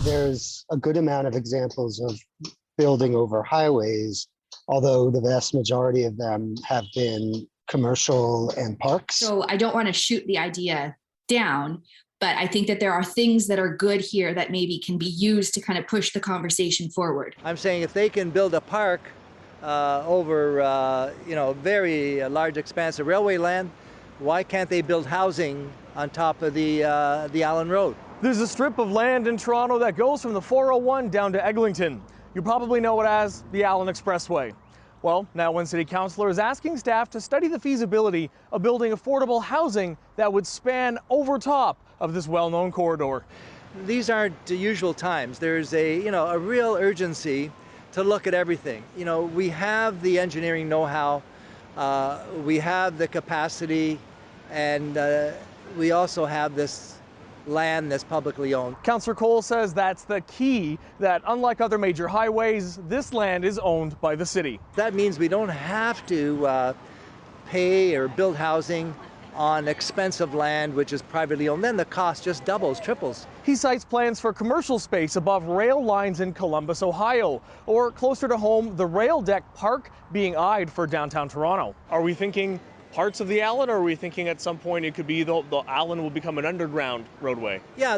There's a good amount of examples of building over highways, although the vast majority of them have been commercial and parks. So I don't want to shoot the idea down, but I think that there are things that are good here that maybe can be used to kind of push the conversation forward. I'm saying if they can build a park over very large expanse of railway land, why can't they build housing on top of the Allen Road? There's a strip of land in Toronto that goes from the 401 down to Eglinton. You probably know it as the Allen Expressway. Well, now one city councillor is asking staff to study the feasibility of building affordable housing that would span over top of this well-known corridor. These aren't the usual times. There's a real urgency to look at everything. We have the engineering know-how, we have the capacity, and we also have this land that's publicly owned. Councillor Cole says that's the key, that unlike other major highways, this land is owned by the city. That means we don't have to pay or build housing on expensive land which is privately owned. Then the cost just doubles, triples. He cites plans for commercial space above rail lines in Columbus, Ohio, or closer to home, the Rail Deck Park being eyed for downtown Toronto. Are we thinking parts of the Allen, or are we thinking at some point it could be the Allen will become an underground roadway? Yeah,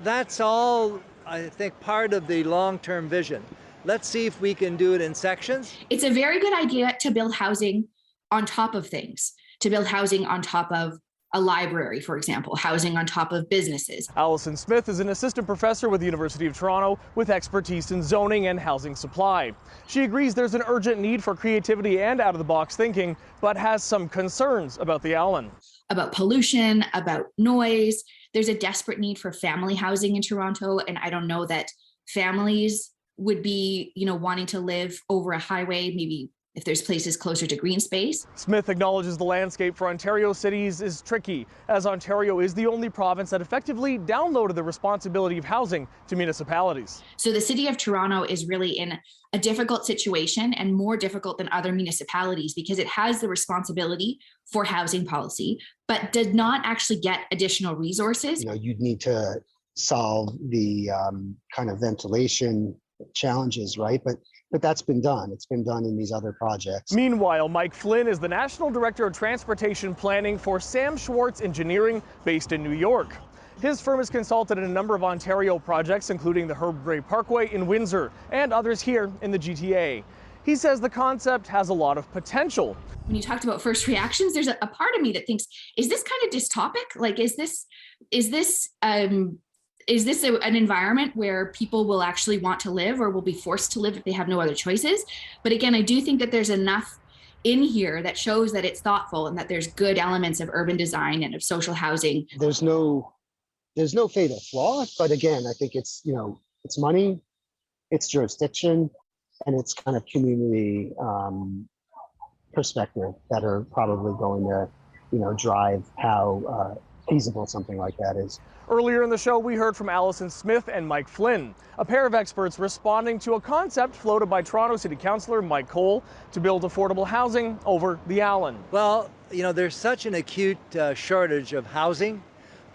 that's all, I think, part of the long-term vision. Let's see if we can do it in sections. It's a very good idea to build housing on top of things, to build housing on top of a library, for example, housing on top of businesses. Alison Smith is an assistant professor with the University of Toronto with expertise in zoning and housing supply. She agrees there's an urgent need for creativity and out-of-the-box thinking, but has some concerns about the Allen. About pollution, about noise. There's a desperate need for family housing in Toronto, and I don't know that families would be, wanting to live over a highway, maybe if there's places closer to green space. Smith acknowledges the landscape for Ontario cities is tricky, as Ontario is the only province that effectively downloaded the responsibility of housing to municipalities. So the city of Toronto is really in a difficult situation, and more difficult than other municipalities, because it has the responsibility for housing policy, but did not actually get additional resources. You'd need to solve the kind of ventilation challenges, right? But that's been done. It's been done in these other projects. Meanwhile, Mike Flynn is the National Director of Transportation Planning for Sam Schwartz Engineering, based in New York. His firm has consulted in a number of Ontario projects, including the Herb Gray Parkway in Windsor and others here in the GTA. He says the concept has a lot of potential. When you talked about first reactions, there's a part of me that thinks, is this kind of dystopic? Like, is this an environment where people will actually want to live, or will be forced to live if they have no other choices? But again, I do think that there's enough in here that shows that it's thoughtful and that there's good elements of urban design and of social housing. There's no fatal flaw, but again, I think it's money, it's jurisdiction, and it's kind of community perspective that are probably going to drive how feasible something like that is. Earlier in the show, we heard from Alison Smith and Mike Flynn, a pair of experts responding to a concept floated by Toronto City Councillor Mike Cole to build affordable housing over the Allen. Well, there's such an acute shortage of housing.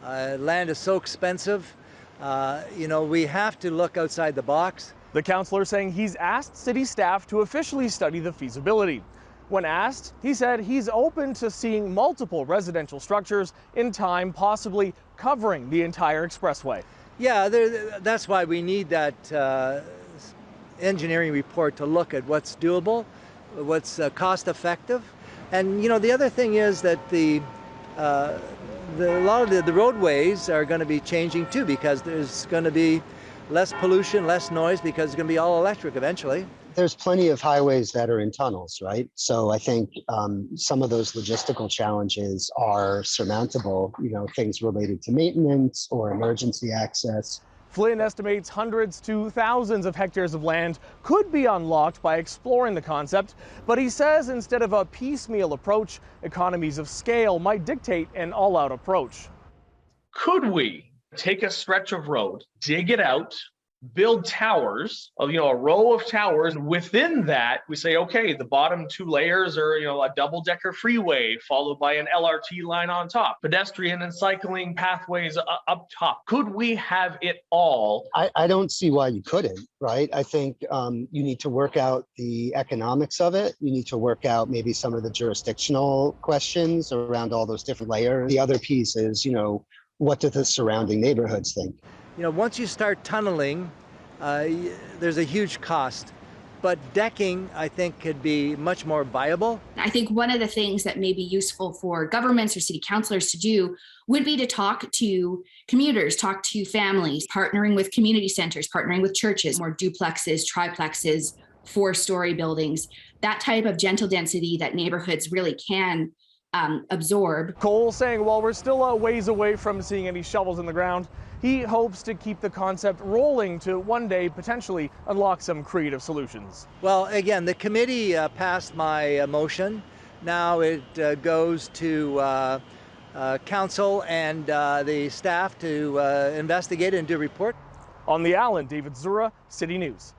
Land is so expensive. We have to look outside the box. The councillor saying he's asked city staff to officially study the feasibility. When asked, he said he's open to seeing multiple residential structures in time, possibly covering the entire expressway. Yeah, that's why we need that engineering report to look at what's doable, what's cost effective. And the other thing is that a lot of the roadways are going to be changing too, because there's going to be less pollution, less noise, because it's going to be all electric eventually. There's plenty of highways that are in tunnels, right? So I think some of those logistical challenges are surmountable, things related to maintenance or emergency access. Flynn estimates hundreds to thousands of hectares of land could be unlocked by exploring the concept, but he says instead of a piecemeal approach, economies of scale might dictate an all-out approach. Could we take a stretch of road, dig it out, build towers, a row of towers. Within that, we say, okay, the bottom 2 layers are, a double-decker freeway followed by an LRT line on top, pedestrian and cycling pathways up top. Could we have it all? I don't see why you couldn't, right? I think you need to work out the economics of it. You need to work out maybe some of the jurisdictional questions around all those different layers. The other piece is, what do the surrounding neighborhoods think? Once you start tunneling, there's a huge cost. But decking, I think, could be much more viable. I think one of the things that may be useful for governments or city councilors to do would be to talk to commuters, talk to families, partnering with community centers, partnering with churches, more duplexes, triplexes, 4-story buildings, that type of gentle density that neighborhoods really can absorb. Cole saying while we're still a ways away from seeing any shovels in the ground, he hopes to keep the concept rolling to one day potentially unlock some creative solutions. Well, again, the committee passed my motion. Now it goes to council and the staff to investigate and do a report. On the Allen, David Zura, City News.